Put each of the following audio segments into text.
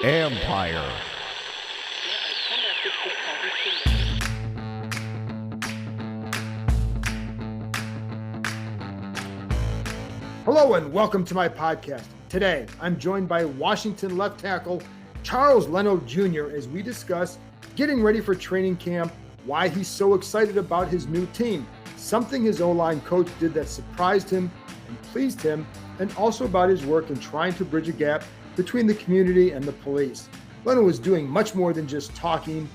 Empire. Hello and welcome to my podcast. Today, I'm joined by Washington left tackle Charles Leno Jr. as we discuss getting ready for training camp, why he's so excited about his new team, something his O-line coach did that surprised him and pleased him, and also about his work in trying to bridge a gap between the community and the police. Leno is doing much more than just talking,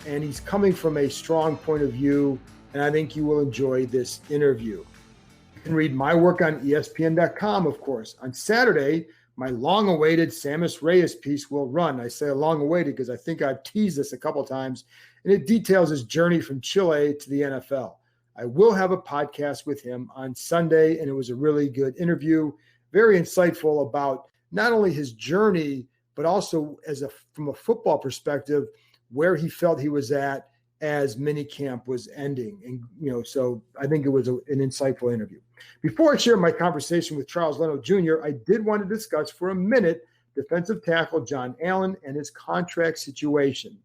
and he's coming from a strong point of view, and I think you will enjoy this interview. You can read my work on ESPN.com, of course. On Saturday, my long-awaited Sammis Reyes piece will run. I say long-awaited because I think I've teased this a couple times, and it details his journey from Chile to the NFL. I will have a podcast with him on Sunday, and it was a really good interview, very insightful about not only his journey, but also from a football perspective, where he felt he was at as minicamp was ending. And, so I think it was an insightful interview. Before I share my conversation with Charles Leno Jr., I did want to discuss for a minute defensive tackle John Allen and his contract situation.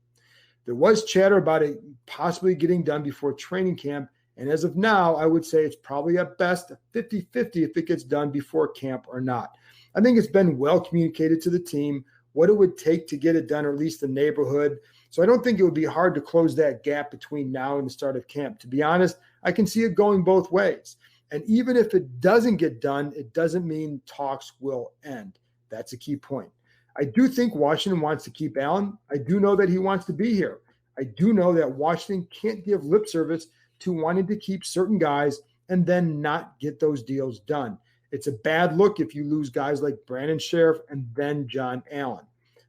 There was chatter about it possibly getting done before training camp, and as of now, I would say it's probably at best 50-50 if it gets done before camp or not. I think it's been well communicated to the team what it would take to get it done, or at least the neighborhood. So I don't think it would be hard to close that gap between now and the start of camp. To be honest, I can see it going both ways. And even if it doesn't get done, it doesn't mean talks will end. That's a key point. I do think Washington wants to keep Allen. I do know that he wants to be here. I do know that Washington can't give lip service to wanting to keep certain guys and then not get those deals done. It's a bad look if you lose guys like Brandon Sheriff and then John Allen.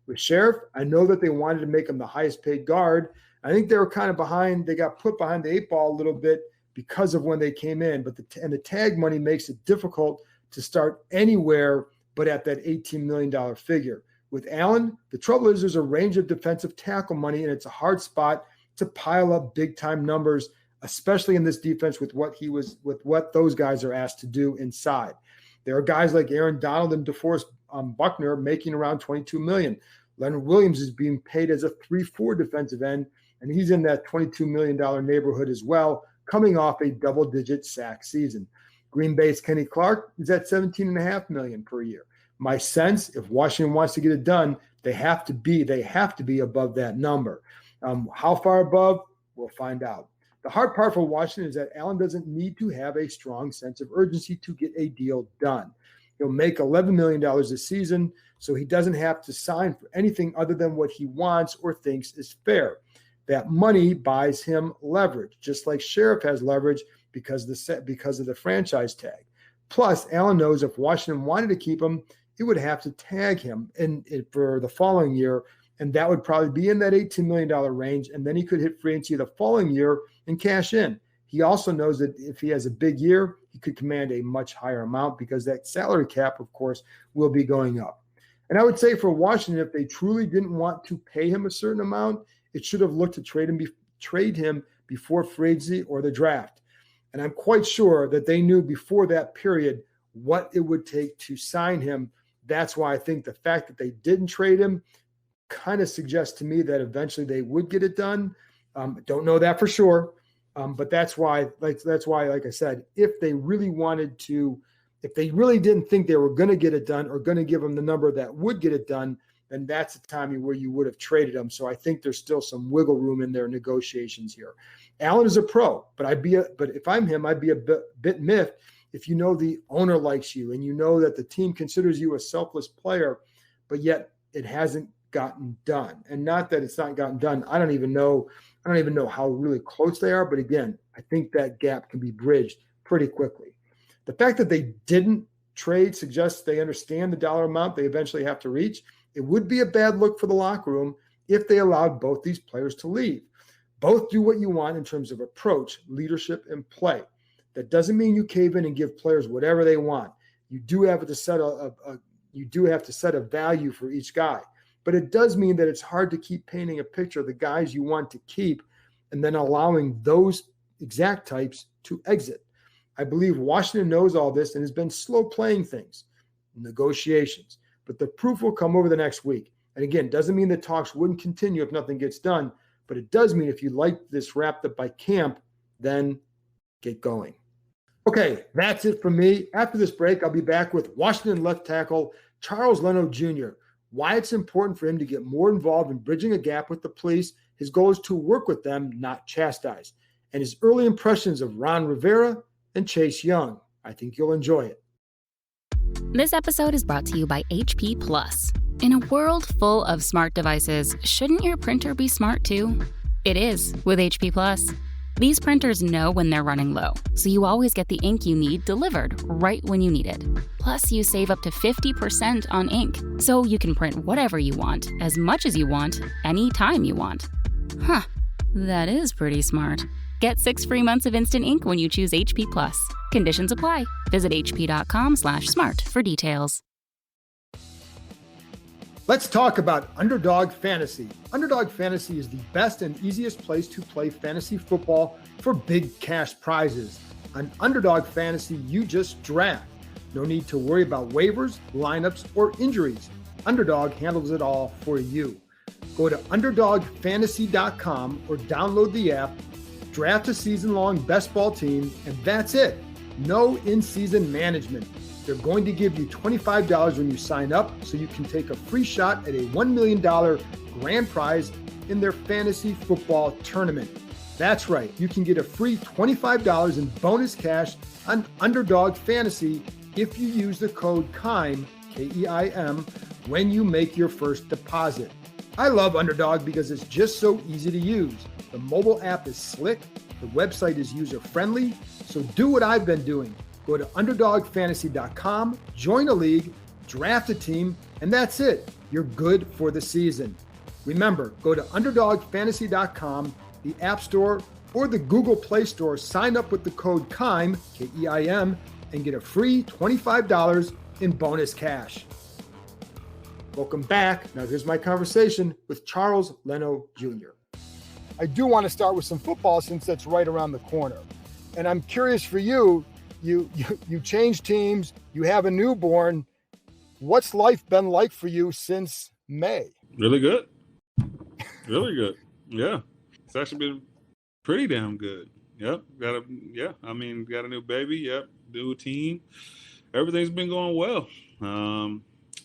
With Sheriff, I know that they wanted to make him the highest paid guard. I think they were kind of behind. They got put behind the eight ball a little bit because of when they came in. But the tag money makes it difficult to start anywhere but at that $18 million figure. With Allen, the trouble is there's a range of defensive tackle money, and it's a hard spot to pile up big-time numbers, especially in this defense with what those guys are asked to do inside. There are guys like Aaron Donald and DeForest Buckner making around $22 million. Leonard Williams is being paid as a 3-4 defensive end, and he's in that $22 million neighborhood as well, coming off a double-digit sack season. Green Bay's Kenny Clark is at $17.5 million per year. My sense, if Washington wants to get it done, they have to be above that number. How far above? We'll find out. The hard part for Washington is that Allen doesn't need to have a strong sense of urgency to get a deal done. He'll make $11 million this season, so he doesn't have to sign for anything other than what he wants or thinks is fair. That money buys him leverage, just like Sheriff has leverage because of the franchise tag. Plus, Allen knows if Washington wanted to keep him, it would have to tag him for the following year, and that would probably be in that $18 million range, and then he could hit free agency the following year and cash in. He also knows that if he has a big year, he could command a much higher amount because that salary cap, of course, will be going up. And I would say for Washington, if they truly didn't want to pay him a certain amount, it should have looked to trade him before free agency or the draft. And I'm quite sure that they knew before that period what it would take to sign him. That's why I think the fact that they didn't trade him kind of suggests to me that eventually they would get it done. Don't know that for sure. But that's why, like I said, if they really didn't think they were going to get it done or going to give them the number that would get it done, then that's the time where you would have traded them. So I think there's still some wiggle room in their negotiations here. Allen is a pro, but if I'm him, I'd be a bit miffed if you know the owner likes you and you know that the team considers you a selfless player, but yet it hasn't gotten done. And not that it's not gotten done. I don't even know how really close they are. But again, I think that gap can be bridged pretty quickly. The fact that they didn't trade suggests they understand the dollar amount they eventually have to reach. It would be a bad look for the locker room if they allowed both these players to leave. Both do what you want in terms of approach, leadership, and play. That doesn't mean you cave in and give players whatever they want. You do have to set a value for each guy. But it does mean that it's hard to keep painting a picture of the guys you want to keep and then allowing those exact types to exit. I believe Washington knows all this and has been slow playing things, negotiations. but the proof will come over the next week. And again, doesn't mean the talks wouldn't continue if nothing gets done, but it does mean if you like this wrapped up by camp, then get going. Okay, that's it from me. After this break, I'll be back with Washington left tackle Charles Leno Jr., why it's important for him to get more involved in bridging a gap with the police. His goal is to work with them, not chastise. And his early impressions of Ron Rivera and Chase Young. I think you'll enjoy it. This episode is brought to you by HP Plus. In a world full of smart devices, shouldn't your printer be smart too? It is with HP Plus. These printers know when they're running low, so you always get the ink you need delivered right when you need it. Plus, you save up to 50% on ink, so you can print whatever you want, as much as you want, anytime you want. Huh, that is pretty smart. Get 6 free months of instant ink when you choose HP Plus. Conditions apply. Visit hp.com/smart for details. Let's talk about Underdog Fantasy. Underdog Fantasy is the best and easiest place to play fantasy football for big cash prizes. On Underdog Fantasy, you just draft. No need to worry about waivers, lineups, or injuries. Underdog handles it all for you. Go to UnderdogFantasy.com or download the app, draft a season-long best ball team, and that's it. No in-season management. They're going to give you $25 when you sign up, so you can take a free shot at a $1 million grand prize in their fantasy football tournament. That's right, you can get a free $25 in bonus cash on Underdog Fantasy if you use the code KEIM, K-E-I-M, when you make your first deposit. I love Underdog because it's just so easy to use. The mobile app is slick, the website is user-friendly, so do what I've been doing. Go to UnderdogFantasy.com, join a league, draft a team, and that's it. You're good for the season. Remember, go to UnderdogFantasy.com, the App Store, or the Google Play Store, sign up with the code KEIM, K-E-I-M, and get a free $25 in bonus cash. Welcome back. Now here's my conversation with Charles Leno Jr. I do want to start with some football since that's right around the corner. And I'm curious for you, you change teams, you have a newborn. What's life been like for you since May? Really good. Really good. Yeah. It's actually been pretty damn good. Yep. Got a new baby. Yep. New team. Everything's been going well.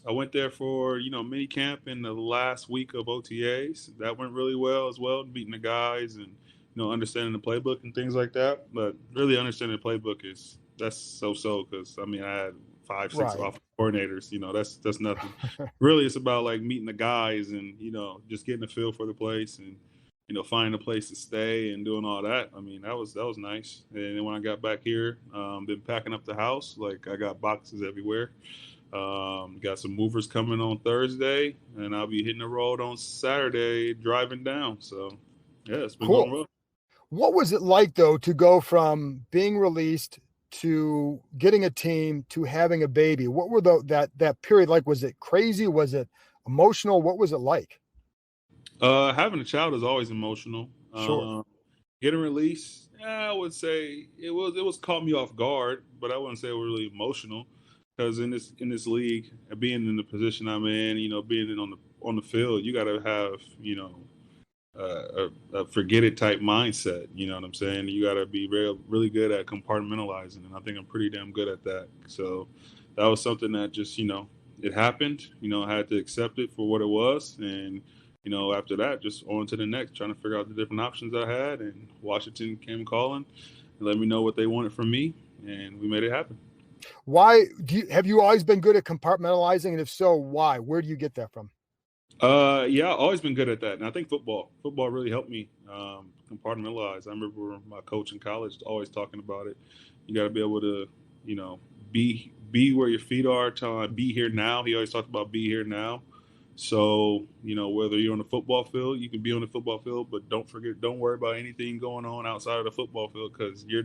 I went there for, mini camp in the last week of OTAs. That went really well as well, meeting the guys and, understanding the playbook and things like that. But really understanding the playbook that's so-so because, I had 5-6 offensive coordinators. That's nothing. Really, it's about, meeting the guys and, just getting a feel for the place and, finding a place to stay and doing all that. That was nice. And then when I got back here, been packing up the house. I got boxes everywhere. Got some movers coming on Thursday, and I'll be hitting the road on Saturday driving down. So, yeah, it's been going well. What was it like, though, to go from being released to getting a team to having a baby? What were that period like? Was it crazy? Was it emotional? What was it like? Having a child is always emotional. Sure. Getting released, I would say it was caught me off guard, but I wouldn't say it was really emotional. Because in this league, being in the position I'm in, being on the field, you got to have, a forget it type mindset. You know what I'm saying? You got to be really good at compartmentalizing, and I think I'm pretty damn good at that. So that was something that just, it happened. I had to accept it for what it was, and after that, just on to the next, trying to figure out the different options I had. And Washington came calling and let me know what they wanted from me, and we made it happen. Why have you always been good at compartmentalizing? And if so, why? Where do you get that from? Yeah, I've always been good at that. And I think football really helped me compartmentalize. I remember my coach in college always talking about it. You got to be able to, be where your feet are, be here now. He always talked about be here now. So, whether you're on the football field, you can be on the football field, but don't worry about anything going on outside of the football field because you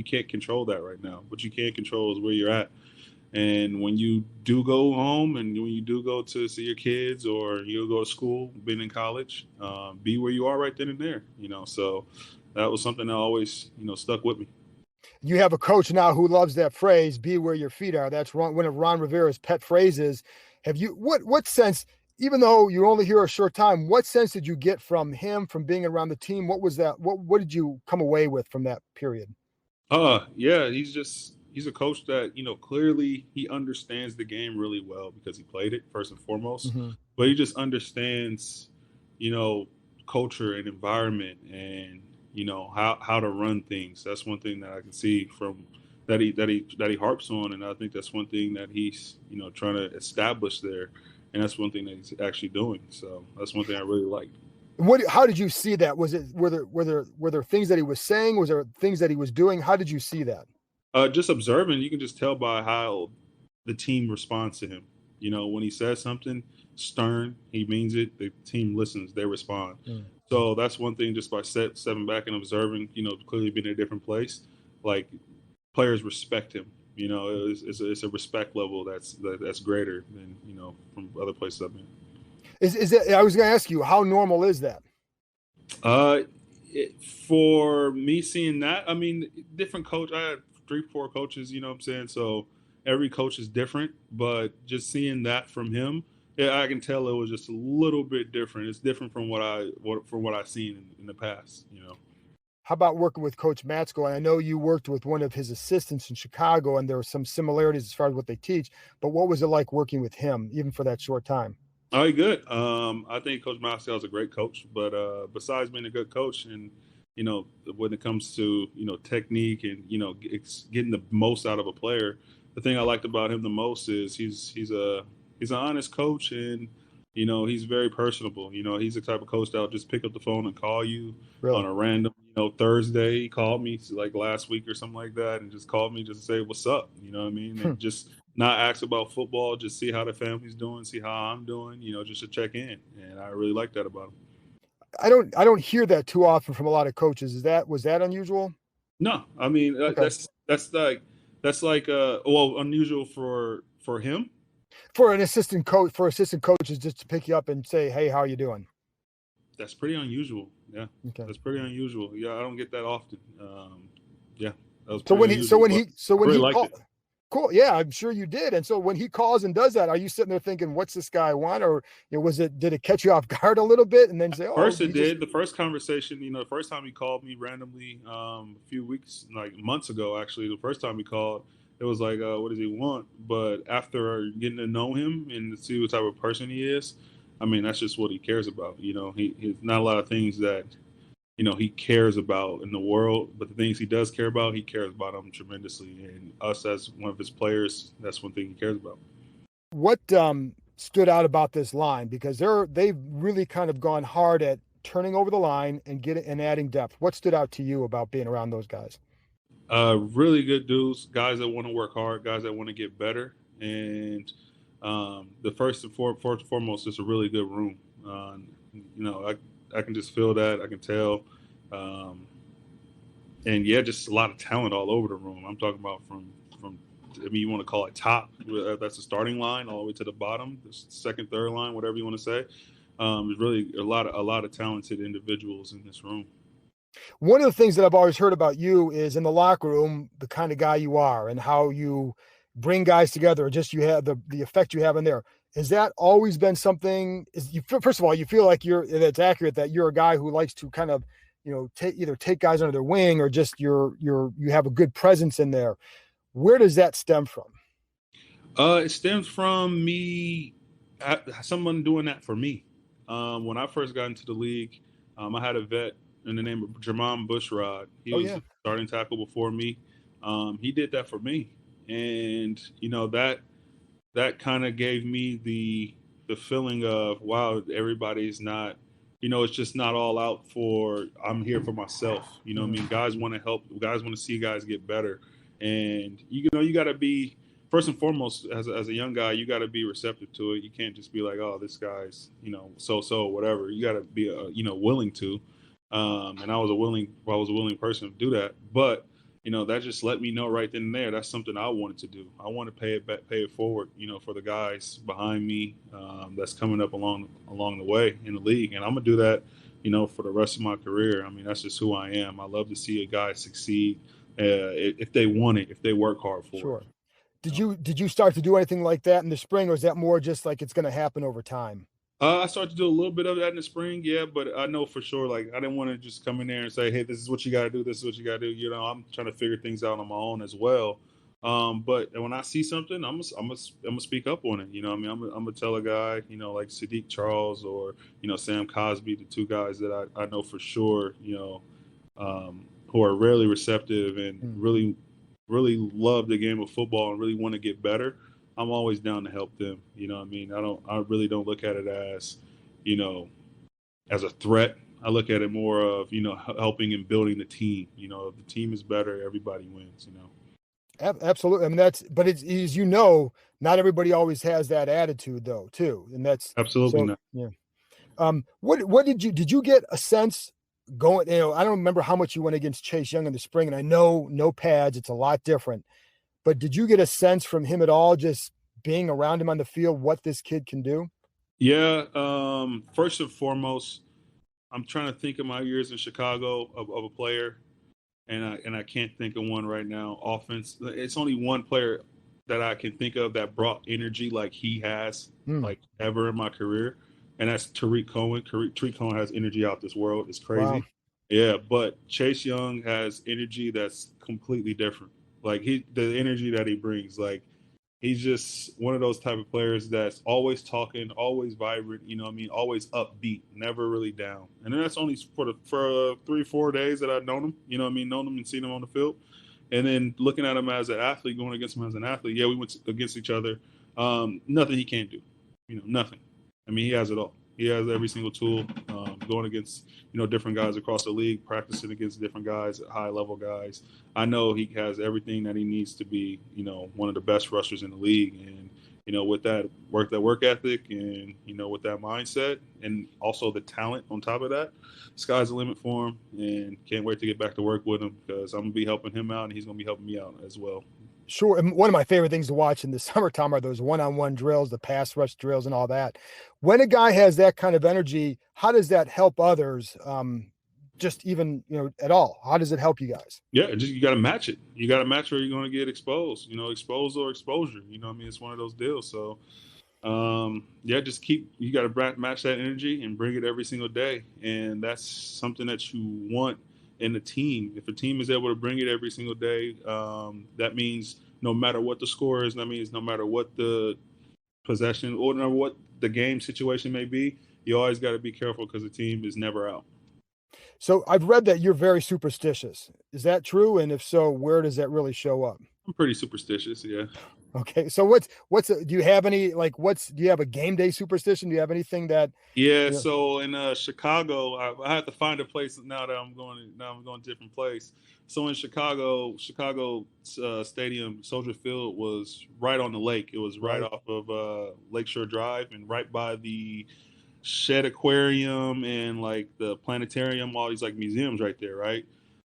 can't control that right now. What you can control is where you're at. And when you do go home and when you do go to see your kids or you go to school, being in college, be where you are right then and there, So that was something that always, stuck with me. You have a coach now who loves that phrase, be where your feet are. That's one of Ron Rivera's pet phrases. Have you, what sense, even though you're only here a short time, what sense did you get from him, from being around the team? What was that? What did you come away with from that period? Yeah, he's a coach that, clearly he understands the game really well because he played it first and foremost, but he just understands, culture and environment and, how to run things. That's one thing that I can see from that he harps on. And I think that's one thing that he's, trying to establish there. And that's one thing that he's actually doing. So that's one thing I really liked. How did you see that? Were there things that he was saying? Was there things that he was doing? How did you see that? Just observing, you can just tell by how the team responds to him. When he says something stern, he means it. The team listens, they respond. So that's one thing. Just by stepping back and observing, clearly being in a different place, like players respect him. It's a respect level that's greater than from other places I've been. Is that, I was going to ask you, how normal is that? For me seeing that, I mean, different coach. I had 3-4 coaches, you know what I'm saying? So every coach is different, but just seeing that from him, yeah, I can tell it was just a little bit different. It's different from what I've seen in the past, How about working with Coach Matsko? And I know you worked with one of his assistants in Chicago, and there were some similarities as far as what they teach, but what was it like working with him, even for that short time? Oh, good. I think Coach Matsko is a great coach, but besides being a good coach and, when it comes to, technique and, getting the most out of a player, the thing I liked about him the most is he's an honest coach and, he's very personable. He's the type of coach that'll just pick up the phone and call you on a random, Thursday. He called me like last week or something like that and just called me just to say, what's up? You know what I mean? And just not ask about football, just see how the family's doing, see how I'm doing, just to check in. And I really like that about him. I don't hear that too often from a lot of coaches. Was that unusual? No, I mean, okay. that's like unusual for him. For an assistant coach, assistant coaches just to pick you up and say, hey, how are you doing? That's pretty unusual. Yeah. Okay. That's pretty unusual. Yeah. I don't get that often. Yeah. That was so when he called, cool. Yeah, I'm sure you did. And so when he calls and does that, are you sitting there thinking, what's this guy want? Or did it catch you off guard a little bit and then say, oh, first it did. The first conversation, the first time he called me randomly, a few weeks, like months ago, actually, the first time he called, it was like, what does he want? But after getting to know him and to see what type of person he is, I mean, that's just what he cares about. He's not a lot of things that, he cares about in the world, but the things he does care about, he cares about them tremendously. And us as one of his players, that's one thing he cares about. What stood out about this line? Because they've really kind of gone hard at turning over the line and adding depth. What stood out to you about being around those guys? Really good dudes, guys that want to work hard, guys that want to get better. And the first and foremost, it's a really good room. I can just feel that. I can tell. And yeah, just a lot of talent all over the room. I'm talking about from you want to call it top. That's the starting line all the way to the bottom, the second, third line, whatever you want to say. There's really a lot of talented individuals in this room. One of the things that I've always heard about you is in the locker room, the kind of guy you are and how you bring guys together, just you have the effect you have in there. Has that always been something? First of all, you feel like that's accurate, that you're a guy who likes to kind of, either take guys under their wing or just you have a good presence in there. Where does that stem from? It stems from me, someone doing that for me. When I first got into the league, I had a vet in the name of Jermon Bushrod. He was the starting tackle before me. He did that for me. And, that kind of gave me the feeling of, wow, everybody's not, it's just not all out for, I'm here for myself. I mean, guys want to help. Guys want to see guys get better. And, you got to be, first and foremost, as a young guy, you got to be receptive to it. You can't just be like, oh, this guy's, so, whatever. You got to be, willing to. And I was a willing person to do that. But, that just let me know right then and there. That's something I wanted to do. I want to pay it forward, for the guys behind me that's coming up along the way in the league. And I'm going to do that, for the rest of my career. I mean, that's just who I am. I love to see a guy succeed, if they want it, if they work hard for Sure. it. Did you start to do anything like that in the spring, or is that more just like it's going to happen over time? I started to do a little bit of that in the spring, yeah, but I know for sure, like, I didn't want to just come in there and say, hey, this is what you got to do, this is what you got to do. You know, I'm trying to figure things out on my own as well. But when I see something, I'm gonna speak up on it. You know what I mean? I'm gonna tell a guy, you know, like Sadiq Charles or, you know, Sam Cosby, the two guys that I know for sure, you know, who are really receptive and really love the game of football and really want to get better. I'm always down to help them. You know what I mean? I really don't look at it as, you know, as a threat. I look at it more of, you know, helping and building the team. You know, if the team is better, everybody wins, you know. Absolutely. I mean, but it's, as you know, not everybody always has that attitude though, too. And that's absolutely so, not. Yeah. What did you get a sense going, you know, I don't remember how much you went against Chase Young in the spring, and I know no pads, it's a lot different, but did you get a sense from him at all, just being around him on the field, what this kid can do? Yeah. First and foremost, I'm trying to think of my years in Chicago of a player, and I can't think of one right now. Offense, it's only one player that I can think of that brought energy like he has, like ever in my career, and that's Tariq Cohen. Tariq Cohen has energy out this world. It's crazy. Wow. Yeah, but Chase Young has energy that's completely different. Like the energy that he brings, like he's just one of those type of players that's always talking, always vibrant, you know what I mean, always upbeat, never really down. And that's only for 3-4 days that I've known him, you know what I mean, known him and seen him on the field. And then looking at him as an athlete, going against him as an athlete, yeah, we went against each other. Nothing he can't do, you know, nothing. I mean, he has it all. He has every single tool, going against, you know, different guys across the league, practicing against different guys, high-level guys. I know he has everything that he needs to be, you know, one of the best rushers in the league. And, you know, with that work ethic and, you know, with that mindset and also the talent on top of that, sky's the limit for him. And can't wait to get back to work with him because I'm going to be helping him out and he's going to be helping me out as well. Sure. And one of my favorite things to watch in the summertime are those one-on-one drills, the pass rush drills and all that. When a guy has that kind of energy, how does that help others? Just even, you know, at all? How does it help you guys? Yeah, just you got to match it. You got to match where you're going to get exposed, you know, exposed or exposure. You know what I mean? It's one of those deals. So, yeah, you got to match that energy and bring it every single day. And that's something that you want in a team. If a team is able to bring it every single day, that means no matter what the score is, that means no matter what the possession or no matter what the game situation may be, you always got to be careful because the team is never out. So I've read that you're very superstitious. Is that true? And if so, where does that really show up? I'm pretty superstitious. Yeah. Okay. So do you have any, do you have a game day superstition? Do you have anything that? Yeah. You know? So in Chicago, I have to find a place now that I'm going to a different place. So in Chicago Stadium, Soldier Field was right on the lake. It was right off of Lakeshore Drive and right by the Shed Aquarium and like the planetarium, all these like museums right there, right?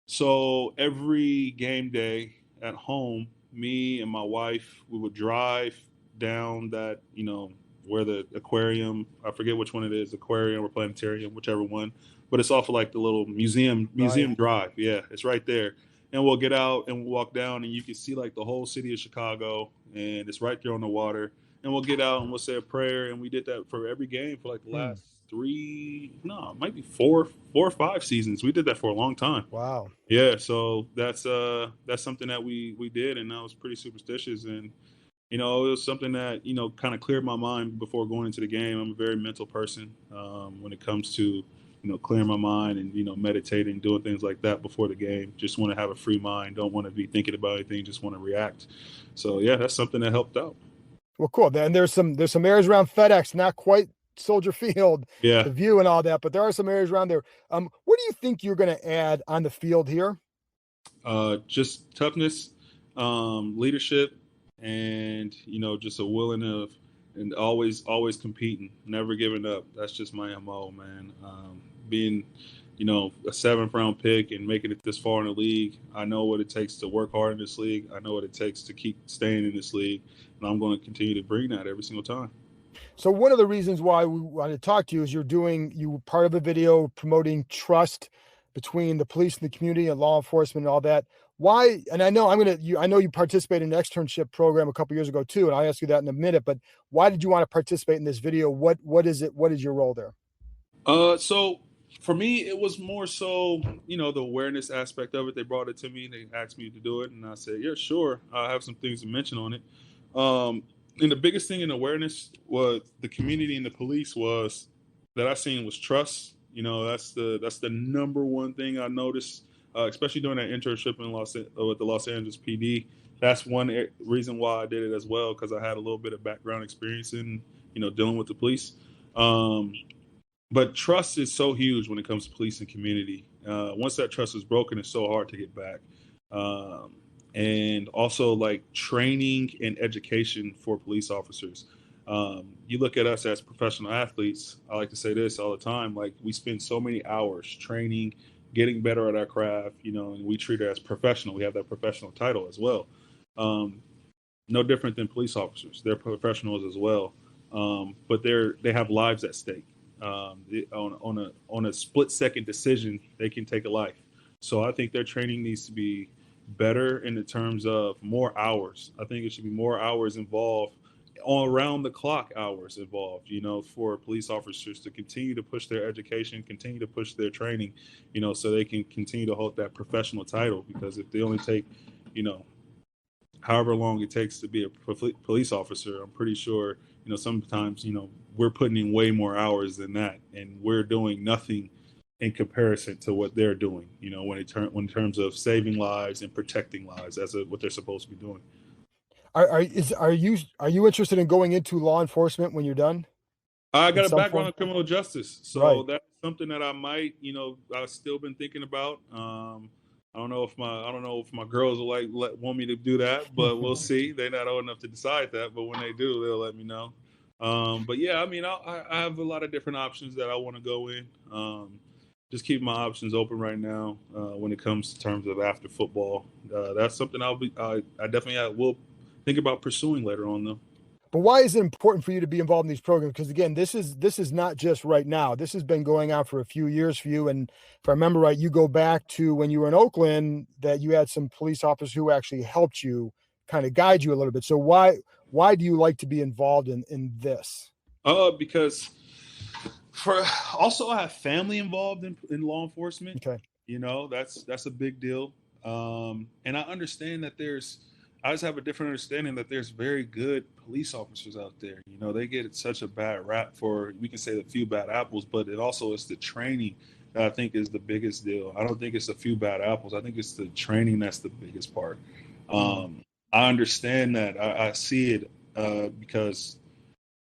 So every game day at home, me and my wife, we would drive down that, you know, where the aquarium, I forget which one it is, aquarium or planetarium, whichever one, but it's off of like the little museum drive. Yeah, it's right there. And we'll get out and we'll walk down and you can see like the whole city of Chicago and it's right there on the water. And we'll get out and we'll say a prayer. And we did that for every game for like the last it might be 4 or 5 seasons. We did that for a long time. Wow. Yeah. So that's something that we did. And I was pretty superstitious. And, you know, it was something that, you know, kind of cleared my mind before going into the game. I'm a very mental person when it comes to, you know, clearing my mind and, you know, meditating, doing things like that before the game. Just want to have a free mind. Don't want to be thinking about anything. Just want to react. So, yeah, that's something that helped out. Well, cool. And there's some areas around FedEx, not quite Soldier Field, yeah, the view and all that, but there are some areas around there. What do you think you're going to add on the field here? Just toughness, leadership, and, you know, just a willing of and always competing, never giving up. That's just my MO, man. Being, you know, a 7th round pick and making it this far in the league, I know what it takes to work hard in this league. I know what it takes to keep staying in this league. And I'm going to continue to bring that every single time. So one of the reasons why we wanted to talk to you is you were part of a video promoting trust between the police and the community and law enforcement and all that. why, and I know I know you participated in an externship program a couple years ago too, and I'll ask you that in a minute, but why did you want to participate in this video? What is it? What is your role there? So for me, it was more so, the awareness aspect of it. They brought it to me. They asked me to do it, and I said, yeah, sure. I have some things to mention on it. And the biggest thing in awareness was the community and the police was that I seen was trust. That's the number one thing I noticed, especially during that internship with the Los Angeles PD. That's one reason why I did it as well, because I had a little bit of background experience in, dealing with the police. But trust is so huge when it comes to police and community. Once that trust is broken, it's so hard to get back. And also like training and education for police officers. You look at us as professional athletes. I like to say this all the time. Like, we spend so many hours training, getting better at our craft, and we treat it as professional. We have that professional title as well. No different than police officers. They're professionals as well. But they have lives at stake. On a split-second decision, they can take a life. So I think their training needs to be better in the terms of more hours. I think it should be more hours involved, all around the clock hours involved, for police officers to continue to push their education, continue to push their training, so they can continue to hold that professional title. Because if they only take, however long it takes to be a police officer, I'm pretty sure, sometimes, we're putting in way more hours than that, and we're doing nothing in comparison to what they're doing, when in terms of saving lives and protecting lives, what they're supposed to be doing. Are you interested in going into law enforcement when you're done? I got a background in criminal justice, so right. That's something that I might, I've still been thinking about. I don't know if my girls will want me to do that, but we'll see. They're not old enough to decide that, but when they do, they'll let me know. But yeah, I mean, I have a lot of different options that I want to go in. Just keep my options open right now when it comes to terms of after football. That's something I definitely will think about pursuing later on, though. But why is it important for you to be involved in these programs? Because again, this is not just right now. This has been going on for a few years for you. And if I remember right, you go back to when you were in Oakland, that you had some police officers who actually helped you kind of guide you a little bit. So why do you like to be involved in this? Because I have family involved in law enforcement. Okay. That's a big deal. And I understand that I just have a different understanding that there's very good police officers out there. They get such a bad rap for, we can say, the few bad apples, but it also is the training that I think is the biggest deal. I don't think it's a few bad apples. I think it's the training that's the biggest part. I understand that. I see it because,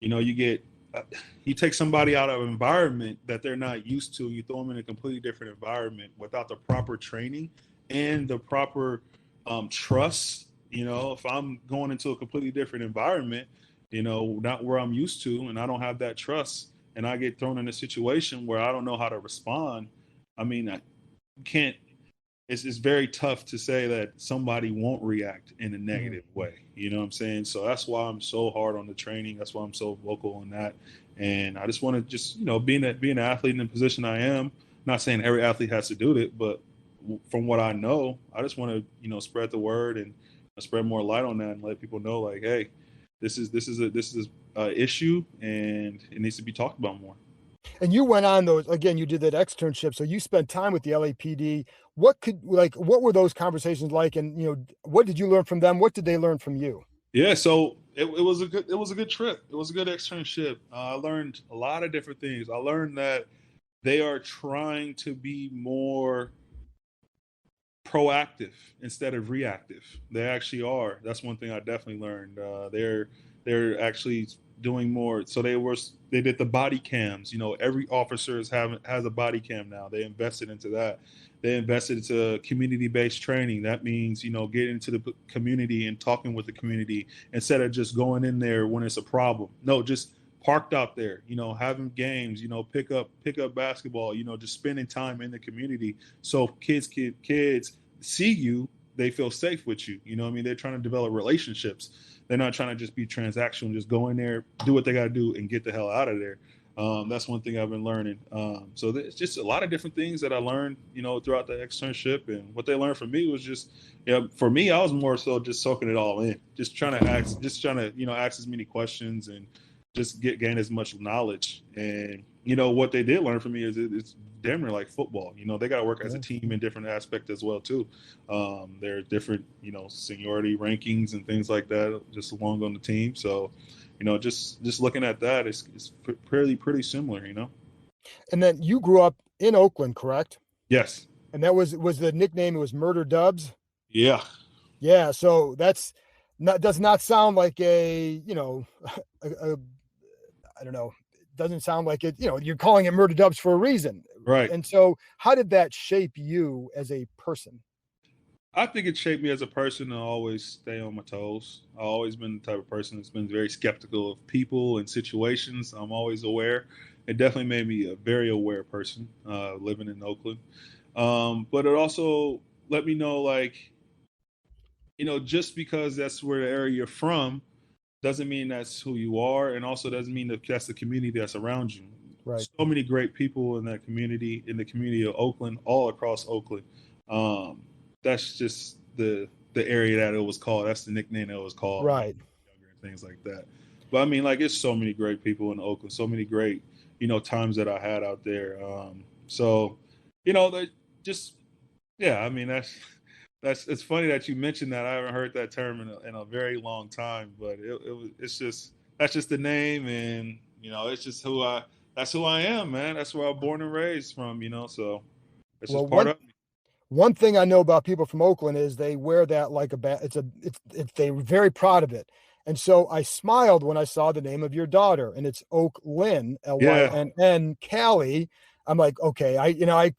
you take somebody out of an environment that they're not used to, you throw them in a completely different environment without the proper training and the proper trust. If I'm going into a completely different environment, not where I'm used to, and I don't have that trust, and I get thrown in a situation where I don't know how to respond, I mean, I can't. It's very tough to say that somebody won't react in a negative way. You know what I'm saying? So that's why I'm so hard on the training. That's why I'm so vocal on that. And I just want to being an athlete in the position I am, not saying every athlete has to do it, but from what I know, I just want to, spread the word and spread more light on that and let people know, like, hey, this is a issue and it needs to be talked about more. And you went on those, again, you did that externship. So you spent time with the LAPD. What were those conversations like? And, what did you learn from them? What did they learn from you? Yeah. So it was a good trip. It was a good externship. I learned a lot of different things. I learned that they are trying to be more proactive instead of reactive. They actually are. That's one thing I definitely learned. They're actually doing more. So they did the body cams. Every officer has a body cam now. They invested into that. They invested into community-based training. That means, getting into the community and talking with the community instead of just going in there when it's a problem. No, just parked out there, having games, pick up basketball, just spending time in the community. So kids see you, they feel safe with you. They're trying to develop relationships. They're not trying to just be transactional, just go in there, do what they got to do and get the hell out of there. That's one thing I've been learning. So there's just a lot of different things that I learned, throughout the externship, and what they learned from me was just, for me, I was more so just soaking it all in, just trying to ask as many questions and just gain as much knowledge. And what they did learn from me is it's damn near like football. They got to work as a team in different aspects as well too. There are different seniority rankings and things like that just along on the team. So just looking at that, it's pretty similar. And then you grew up in Oakland, correct? Yes. And that was the nickname. It was Murder Dubs. Yeah. Yeah. So does not sound like a I don't know. Doesn't sound like it. You're calling it Murder Dubs for a reason, right? And so, how did that shape you as a person? I think it shaped me as a person to always stay on my toes. I've always been the type of person that's been very skeptical of people and situations. I'm always aware. It definitely made me a very aware person living in Oakland. But it also let me know, just because that's where the area you're from doesn't mean that's who you are, and also doesn't mean that that's the community that's around you. Right. So many great people in that community, in the community of Oakland, all across Oakland. That's just the area that it was called. That's the nickname that it was called. Right. And things like that. But I mean, it's so many great people in Oakland, so many great, times that I had out there. They just, yeah, I mean, it's funny that you mentioned that. I haven't heard that term in a very long time, but that's just the name, and it's just that's who I am, man. That's where I'm born and raised from, so it's just part of me. One thing I know about people from Oakland is they wear that like a badge. They're very proud of it. And so I smiled when I saw the name of your daughter, and it's Oak Lynn, Lynn Callie. I'm like, okay, I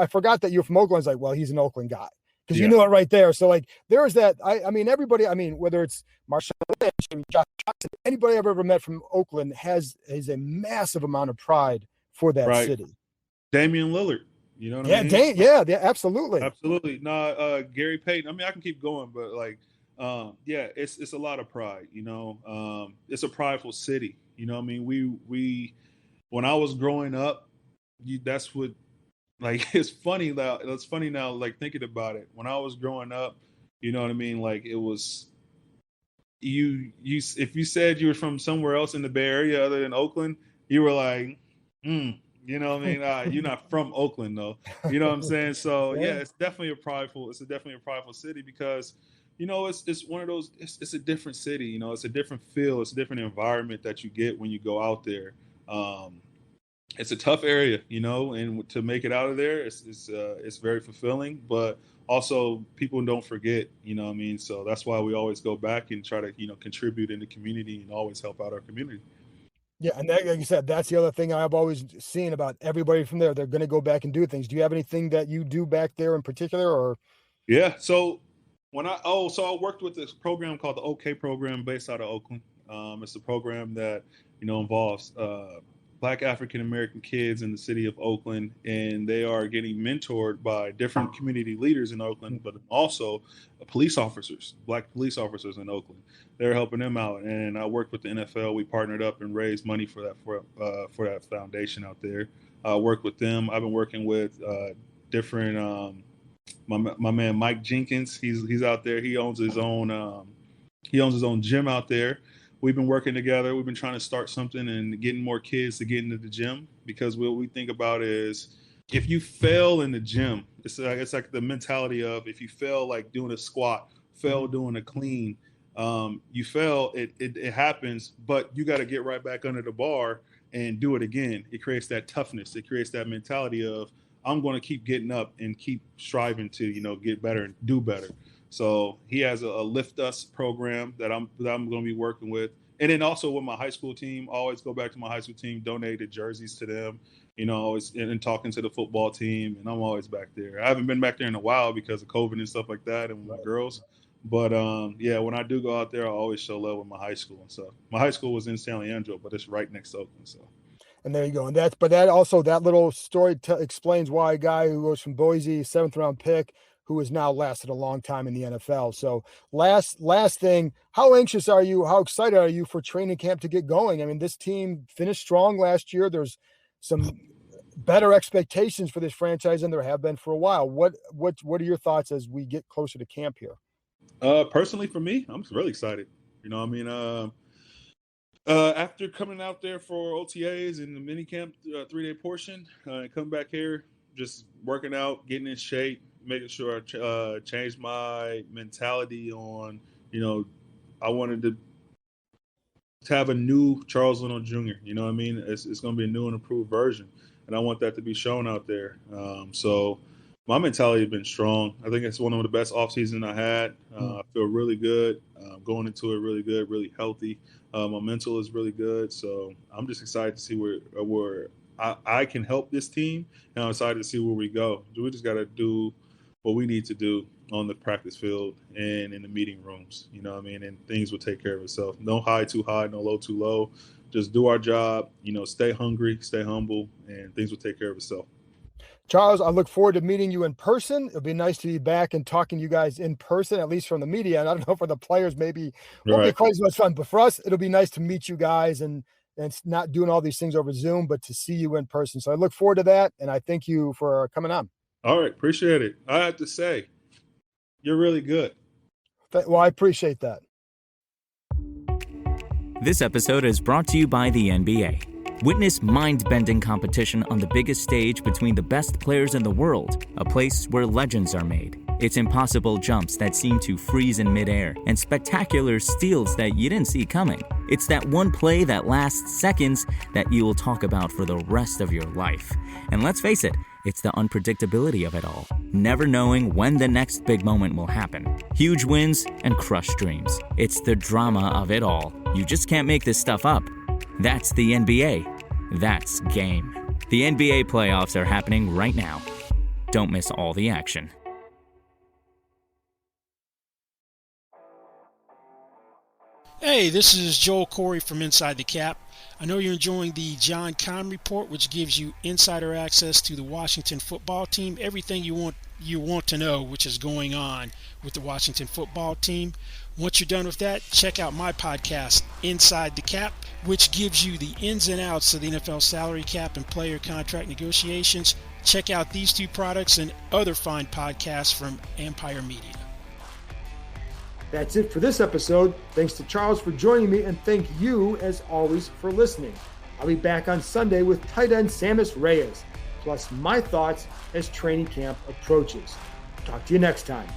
forgot that you're from Oakland. I was like, well, he's an Oakland guy. Because you know it right there. So there is that. I mean, everybody. I mean, whether it's Marshawn Lynch, Josh Johnson, anybody I've ever met from Oakland has a massive amount of pride for that city. Damian Lillard, you know what I mean? Yeah, absolutely. No, Gary Payton. I mean, I can keep going, but it's a lot of pride. It's a prideful city. I mean, we when I was growing up, that's what. It's funny now, thinking about it. When I was growing up, you know what I mean? It was if you said you were from somewhere else in the Bay Area other than Oakland, you were like, you know what I mean? You're not from Oakland though. You know what I'm saying? So it's definitely a prideful city because, it's one of those, it's a different city, it's a different feel. It's a different environment that you get when you go out there. It's a tough area, and to make it out of there, it's very fulfilling, but also people don't forget, what I mean? So that's why we always go back and try to, contribute in the community and always help out our community. Yeah. And that, like you said, that's the other thing I've always seen about everybody from there. They're going to go back and do things. Do you have anything that you do back there in particular, or? Yeah. So I worked with this program called the OK program based out of Oakland. It's a program that, involves, Black African-American kids in the city of Oakland, and they are getting mentored by different community leaders in Oakland, but also police officers, Black police officers in Oakland. They're helping them out, and I worked with the NFL. We partnered up and raised money for that foundation out there. I worked with them. I've been working with different. My man Mike Jenkins. He's out there. He owns his own gym out there. We've been working together. We've been trying to start something and getting more kids to get into the gym, because what we think about is if you fail in the gym, it's like the mentality of if you fail doing a squat, fail doing a clean, you fail, it happens, but you got to get right back under the bar and do it again. It creates that toughness. It creates that mentality of I'm going to keep getting up and keep striving to, get better and do better. So he has a Lift Us program that I'm going to be working with. And then also with my high school team, I always go back to my high school team, donated jerseys to them, always and talking to the football team. And I'm always back there. I haven't been back there in a while because of COVID and stuff like that and with my girls. But when I do go out there, I always show love with my high school and stuff. My high school was in San Leandro, but it's right next to Oakland. So. And there you go. And that little story explains why a guy who goes from Boise, 7th round pick, who has now lasted a long time in the NFL. So last thing, how anxious are you? How excited are you for training camp to get going? I mean, this team finished strong last year. There's some better expectations for this franchise than there have been for a while. What are your thoughts as we get closer to camp here? Personally, for me, I'm really excited. After coming out there for OTAs and the mini camp 3-day portion, and coming back here, just working out, getting in shape, making sure I changed my mentality on, I wanted to have a new Charles Leno Jr. You know what I mean? It's going to be a new and improved version, and I want that to be shown out there. So my mentality has been strong. I think it's one of the best offseason I had. I feel really good going into it, really good, really healthy. My mental is really good. So I'm just excited to see where I can help this team, and I'm excited to see where we go. We just got to do what we need to do on the practice field and in the meeting rooms, and things will take care of itself. No high too high, no low too low. Just do our job, stay hungry, stay humble, and things will take care of itself. Charles, I look forward to meeting you in person. It'll be nice to be back and talking to you guys in person, at least from the media. And I don't know, for the players, maybe won't be quite as much fun, but for us, it'll be nice to meet you guys and not doing all these things over Zoom, but to see you in person. So I look forward to that. And I thank you for coming on. All right. Appreciate it. I have to say, you're really good. Well, I appreciate that. This episode is brought to you by the NBA. Witness mind-bending competition on the biggest stage between the best players in the world, a place where legends are made. It's impossible jumps that seem to freeze in midair, and spectacular steals that you didn't see coming. It's that one play that lasts seconds that you will talk about for the rest of your life. And let's face it, it's the unpredictability of it all, never knowing when the next big moment will happen. Huge wins and crushed dreams. It's the drama of it all. You just can't make this stuff up. That's the NBA. That's game. The NBA playoffs are happening right now. Don't miss all the action. Hey, this is Joel Corey from Inside the Cap. I know you're enjoying the John KEIM report, which gives you insider access to the Washington football team, everything you want to know, which is going on with the Washington football team. Once you're done with that, check out my podcast, Inside the Cap, which gives you the ins and outs of the NFL salary cap and player contract negotiations. Check out these two products and other fine podcasts from Empire Media. That's it for this episode. Thanks to Charles for joining me, and thank you, as always, for listening. I'll be back on Sunday with tight end Sammis Reyes, plus my thoughts as training camp approaches. Talk to you next time.